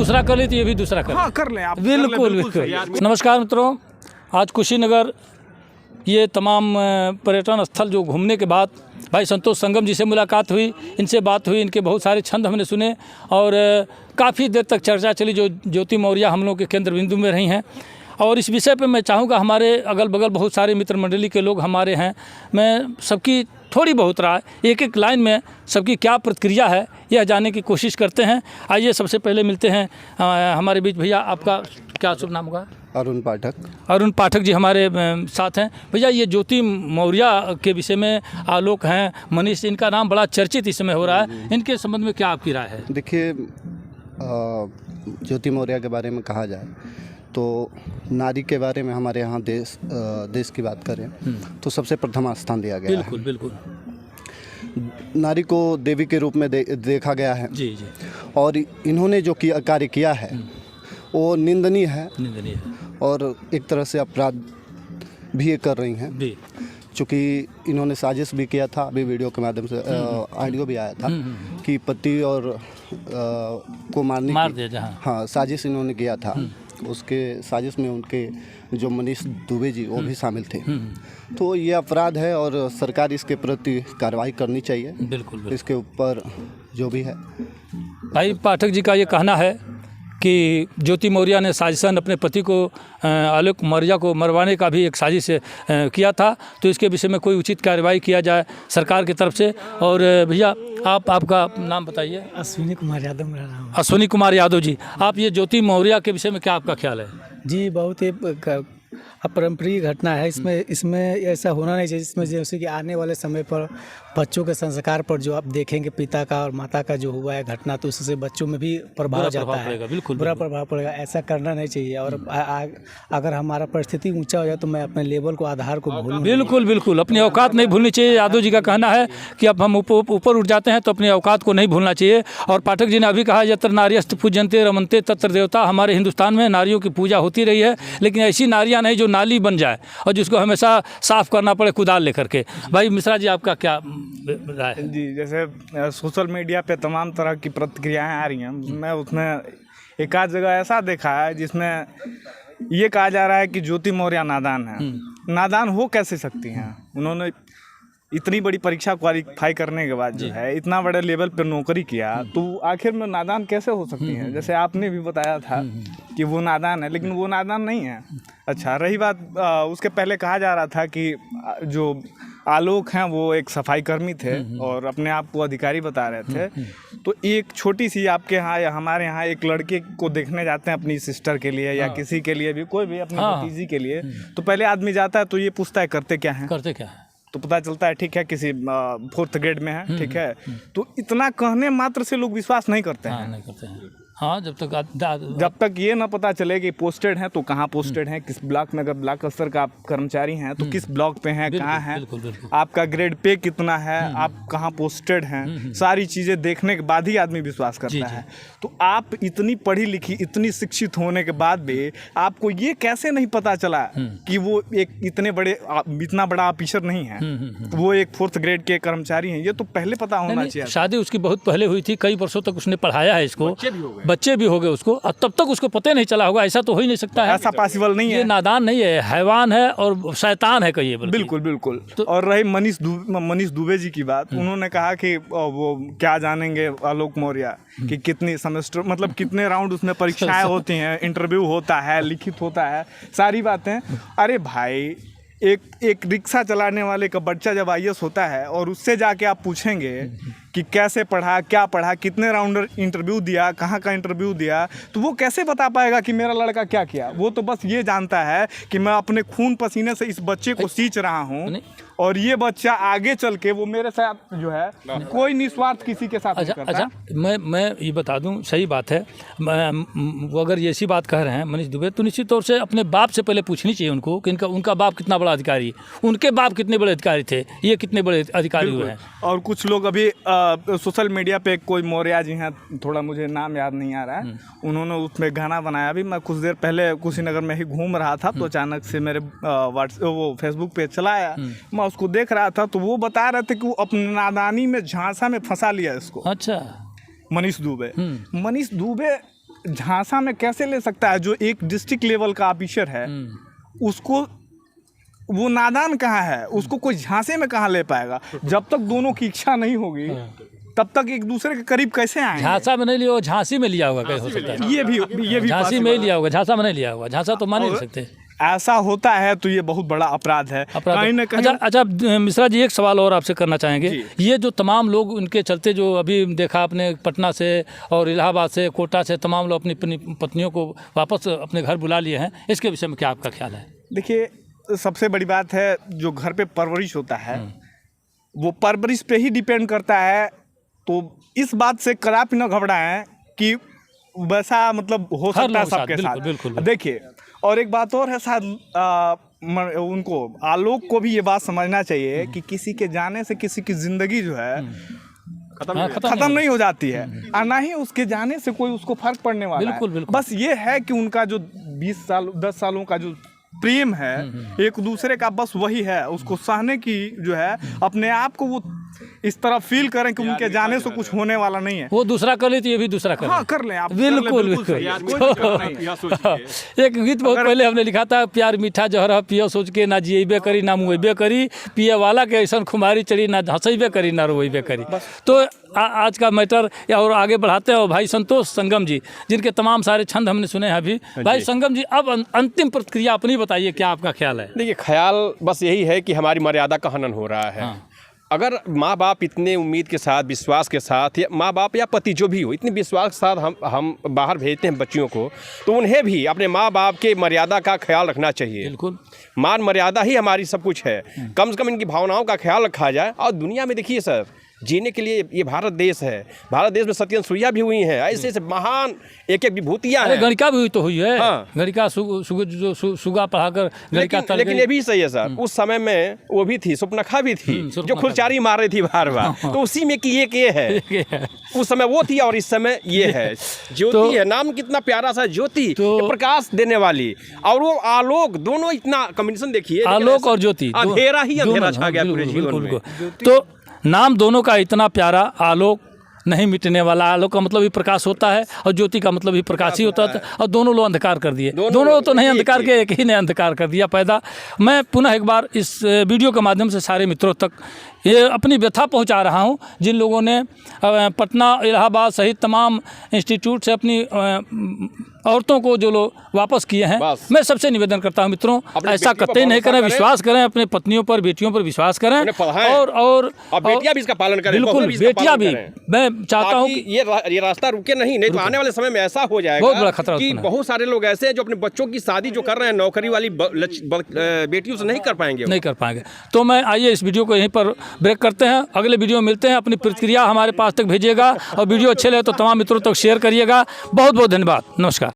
दूसरा कर ले तो ये भी दूसरा कर हाँ कर लें आप, बिल्कुल बिल्कुल। नमस्कार मित्रों, आज कुशीनगर ये तमाम पर्यटन स्थल जो घूमने के बाद भाई संतोष संगम जी से मुलाकात हुई, इनसे बात हुई, इनके बहुत सारे छंद हमने सुने और काफ़ी देर तक चर्चा चली जो ज्योति मौर्य हम लोग के केंद्र बिंदु में रही हैं। और इस विषय पे मैं चाहूँगा, हमारे अगल बगल बहुत सारे मित्र मंडली के लोग हमारे हैं, मैं सबकी थोड़ी बहुत राय एक एक लाइन में सबकी क्या प्रतिक्रिया है यह जानने की कोशिश करते हैं। आइए सबसे पहले मिलते हैं हमारे बीच। भैया आपका क्या शुभ नाम होगा? अरुण पाठक। अरुण पाठक जी हमारे साथ हैं। भैया ये ज्योति मौर्य के विषय में आलोक हैं, मनीष, इनका नाम बड़ा चर्चित इस समय हो रहा है, इनके संबंध में क्या आपकी राय है? देखिए, ज्योति मौर्य के बारे में कहा जाए तो नारी के बारे में हमारे यहाँ देश की बात करें तो सबसे प्रथम स्थान दिया गया बिल्कुल है। बिल्कुल। नारी को देवी के रूप में देखा गया है जी जी। और इन्होंने जो कार्य किया है वो निंदनीय है और एक तरह से अपराध भी ये कर रही हैं, चूँकि इन्होंने साजिश भी किया था। अभी वीडियो के माध्यम से ऑडियो भी आया था कि पति और को मार दिया जहाँ, हाँ, साजिश इन्होंने किया था। उसके साजिश में उनके जो मनीष दुबे जी वो भी शामिल थे। तो ये अपराध है और सरकार इसके प्रति कार्रवाई करनी चाहिए। बिल्कुल। इसके ऊपर जो भी है। भाई पाठक जी का ये कहना है कि ज्योति मौर्य ने साजिशन अपने पति को आलोक मौर्य को मरवाने का भी एक साजिश किया था, तो इसके विषय में कोई उचित कार्रवाई किया जाए सरकार की तरफ से। और भैया आपका नाम बताइए? अश्विनी कुमार यादव मेरा नाम है। अश्विनी कुमार यादव जी, आप ये ज्योति मौर्य के विषय में क्या आपका ख्याल है? जी, बहुत ही अपरंपरीय घटना है। इसमें ऐसा होना नहीं चाहिए, इसमें जैसे कि आने वाले समय पर बच्चों के संस्कार पर जो आप देखेंगे पिता का और माता का जो हुआ है घटना, तो उससे बच्चों में भी प्रभाव जाता है, बिल्कुल बुरा प्रभाव पड़ेगा। ऐसा करना नहीं चाहिए। और अगर हमारा परिस्थिति ऊंचा हो जाए तो मैं अपने लेवल को, आधार को भूलूं। बिल्कुल बिल्कुल, अपनी औकात नहीं भूलनी चाहिए। यादव जी का कहना है कि अब हम ऊपर उठ जाते हैं तो अपनी औकात को नहीं भूलना चाहिए। और पाठक जी ने अभी कहा यत्र नार्यस्त पूजन्ते रमन्ते तत्र देवता। हमारे हिंदुस्तान में नारियों की पूजा होती रही है, लेकिन ऐसी नारियाँ नहीं जो नाली बन जाए और जिसको हमेशा साफ करना पड़े कुदाल लेकर के। भाई मिश्रा जी आपका क्या राय है? जी, जैसे सोशल मीडिया पे तमाम तरह की प्रतिक्रियाएं आ रही हैं, मैं उसमें एक आध जगह ऐसा देखा है जिसमें ये कहा जा रहा है कि ज्योति मौर्य नादान है। नादान हो कैसे सकती हैं? उन्होंने इतनी बड़ी परीक्षा क्वालिफाई करने के बाद जो है इतना बड़े लेवल पर नौकरी किया, तो आखिर में नादान कैसे हो सकती हैं? जैसे आपने भी बताया था कि वो नादान है, लेकिन वो नादान नहीं है। अच्छा, रही बात उसके पहले कहा जा रहा था कि जो आलोक हैं वो एक सफाई कर्मी थे और अपने आप को अधिकारी बता रहे थे। तो एक छोटी सी आपके यहाँ या हमारे यहाँ एक लड़के को देखने जाते हैं अपनी सिस्टर के लिए या किसी के लिए भी, कोई भी अपनी भतीजी के लिए, तो पहले आदमी जाता है तो ये पूछता है करते क्या है, तो पता चलता है ठीक है किसी 4th ग्रेड में है, ठीक है। तो इतना कहने मात्र से लोग विश्वास नहीं करते हैं। हाँ, जब तक ये ना पता चले कि पोस्टेड हैं तो कहाँ पोस्टेड हैं, किस ब्लॉक में। अगर ब्लॉक स्तर का आप कर्मचारी हैं तो किस ब्लॉक पे हैं, कहाँ हैं, आपका ग्रेड पे कितना है, आप कहाँ पोस्टेड हैं, सारी चीज़ें देखने के बाद ही आदमी विश्वास करता है। तो आप इतनी पढ़ी लिखी, इतनी शिक्षित होने के बाद भी आपको ये कैसे नहीं पता चला कि वो एक इतना बड़ा ऑफिसर नहीं है, वो एक 4th ग्रेड के कर्मचारी हैं? ये तो पहले पता होना चाहिए। शादी उसकी बहुत पहले हुई थी, कई वर्षों तक उसने पढ़ाया है इसको, बच्चे भी हो गए उसको, और तब तक उसको पता नहीं चला होगा। ऐसा तो हो ही नहीं सकता है, ऐसा पॉसिबल नहीं है। ये नादान नहीं है, हैवान है और शैतान है कहिए। बिल्कुल बिल्कुल। और रही मनीष दुबे जी की बात, उन्होंने कहा कि वो क्या जानेंगे आलोक मौर्य कि कितनी सेमेस्टर, मतलब कितने राउंड उसमें परीक्षाएं होती हैं, इंटरव्यू होता है, लिखित होता है, सारी बातें। अरे भाई, एक रिक्शा चलाने वाले का बच्चा जब IAS होता है और उससे जाके आप पूछेंगे कि कैसे पढ़ा, क्या पढ़ा, कितने राउंड इंटरव्यू दिया, कहाँ का इंटरव्यू दिया, तो वो कैसे बता पाएगा कि मेरा लड़का क्या किया? वो तो बस ये जानता है कि मैं अपने खून पसीने से इस बच्चे को सींच रहा हूँ और ये बच्चा आगे चल के वो मेरे साथ जो है कोई निस्वार्थ किसी के साथ नहीं करता। अच्छा, मैं ये बता दूं, सही बात है। वो अगर ये ऐसी बात कह रहे हैं मनीष दुबे, तो निश्चित तौर से अपने बाप से पहले पूछनी चाहिए उनको कि उनका बाप कितना बड़ा अधिकारी, उनके बाप कितने बड़े अधिकारी थे, ये कितने बड़े अधिकारी हुए हैं। और कुछ लोग अभी सोशल मीडिया पे कोई मौर्य जी हैं, थोड़ा मुझे नाम याद नहीं आ रहा है, उन्होंने उसमें गाना बनाया। अभी मैं कुछ देर पहले कुशीनगर में ही घूम रहा था तो अचानक से मेरे वो फेसबुक पे चलाया, मैं उसको देख रहा था तो वो बता रहे थे कि वो अपनी नादानी में झांसा में फंसा लिया इसको। अच्छा, मनीष दुबे झांसा में कैसे ले सकता है? जो एक डिस्ट्रिक्ट लेवल का ऑफिसर है उसको, वो नादान कहाँ है, उसको कोई झांसे में कहाँ ले पाएगा? जब तक दोनों की इच्छा नहीं होगी तब तक एक दूसरे के करीब कैसे आएंगे? झांसा में नहीं लिया होगा, झांसी में लिया होगा, कैसे हो सकता है? ये भी झांसी में ही लिया होगा, झांसा में नहीं लिया होगा। झांसा तो मान ही नहीं सकते। ऐसा होता है तो ये बहुत बड़ा अपराध है, कहीं ना कहीं। अच्छा मिश्रा जी, एक सवाल और आपसे करना चाहेंगे। ये जो तमाम लोग उनके चलते, जो अभी देखा आपने पटना से और इलाहाबाद से, कोटा से, तमाम लोग अपनी पत्नियों को वापस अपने घर बुला लिए हैं, इसके विषय में क्या आपका ख्याल है? देखिए, सबसे बड़ी बात है, जो घर पे परवरिश होता है वो परवरिश पे ही डिपेंड करता है। तो इस बात से कदापि न घबराएं कि वैसा मतलब हो सकता है सबके साथ। बिल्कुल। देखिए, और एक बात और है, शायद उनको, आलोक को भी ये बात समझना चाहिए कि किसी के जाने से किसी की जिंदगी जो है खत्म नहीं हो जाती है, और ना ही उसके जाने से कोई उसको फर्क पड़ने वाला है। बिल्कुल। बस ये है कि उनका जो 20 साल 10 सालों का जो प्रेम है एक दूसरे का, बस वही है। उसको सहने की जो है, अपने आप को वो इस तरह फील करें कि उनके जाने से कुछ होने वाला नहीं है। वो दूसरा कर ले तो ये भी दूसरा कर ले। हाँ, कर लें आप। बिल्कुल। एक गीत बहुत पहले हमने लिखा था, प्यार मीठा जहर पियो सोच के, ना जियबे करी ना मुएबे करी, पिए वाला के ऐसा खुमारी चढ़ी, ना हंसबे करी ना रोइबे करी। तो आज का मैटर और आगे बढ़ाते हैं। और भाई संतोष संगम जी, जिनके तमाम सारे छंद हमने सुने हैं अभी। भाई संगम जी, अब अंतिम प्रतिक्रिया अपनी बताइए, क्या आपका ख्याल है? देखिए, ख्याल बस यही है कि हमारी मर्यादा का हनन हो रहा है। अगर माँ बाप इतने उम्मीद के साथ, विश्वास के साथ, या माँ बाप या पति जो भी हो, इतने विश्वास के साथ हम बाहर भेजते हैं बच्चियों को, तो उन्हें भी अपने माँ बाप के मर्यादा का ख्याल रखना चाहिए। बिल्कुल। मान मर्यादा ही हमारी सब कुछ है। कम से कम इनकी भावनाओं का ख्याल रखा जाए। और दुनिया में देखिए सर, जीने के लिए ये भारत देश है। भारत देश में सत्यन सूर्या भी हुई हैं, ऐसे ऐसे महान एक विभूतियाँ हैं। गणिका भी हुई तो हुई है। हाँ। गणिका सुगा पढ़ाकर गणिका। लेकिन ये भी सही है सर, उस समय में वो भी थी, सुपनखा भी थी, जो खुलचारी मार रही थी बार बार। तो उसी में कि एक ये है, उस समय वो थी और इस समय ये है। ज्योति है, नाम कितना प्यारा सा, ज्योति, प्रकाश देने वाली, और वो आलोक, दोनों इतना कॉम्बिनेशन देखिए, आलोक और ज्योति, अंधेरा ही अंधेरा छा गया पूरे जीवन में। तो नाम दोनों का इतना प्यारा, आलोक नहीं मिटने वाला। आलोक का मतलब ही प्रकाश होता है और ज्योति का मतलब ही प्रकाश ही होता है। और दोनों लोग अंधकार कर दिए, दोनों तो नहीं अंधकार के, एक ही ने अंधकार कर दिया पैदा। मैं पुनः एक बार इस वीडियो के माध्यम से सारे मित्रों तक ये अपनी व्यथा पहुंचा रहा हूं, जिन लोगों ने पटना, इलाहाबाद सहित तमाम इंस्टीट्यूट से अपनी औरतों को जो लोग वापस किए हैं। मैं सबसे निवेदन करता हूं मित्रों, ऐसा कतई नहीं करें, विश्वास करें अपने पत्नियों पर, बेटियों पर विश्वास करें, और बेटियां भी इसका पालन करें। बिल्कुल, बेटियां भी। मैं चाहता हूं कि ये रास्ता रुके नहीं तो आने वाले समय में ऐसा हो जाएगा, बहुत बड़ा खतरा कि बहुत सारे लोग ऐसे हैं जो अपने बच्चों की शादी जो कर रहे हैं नौकरी वाली बेटियों से नहीं कर पाएंगे। तो मैं आइए इस वीडियो को यहीं पर ब्रेक करते हैं, अगले वीडियो में मिलते हैं। अपनी प्रतिक्रिया हमारे पास तक भेजिएगा और वीडियो अच्छे लगे तो तमाम मित्रों तक शेयर करिएगा। बहुत बहुत धन्यवाद, नमस्कार।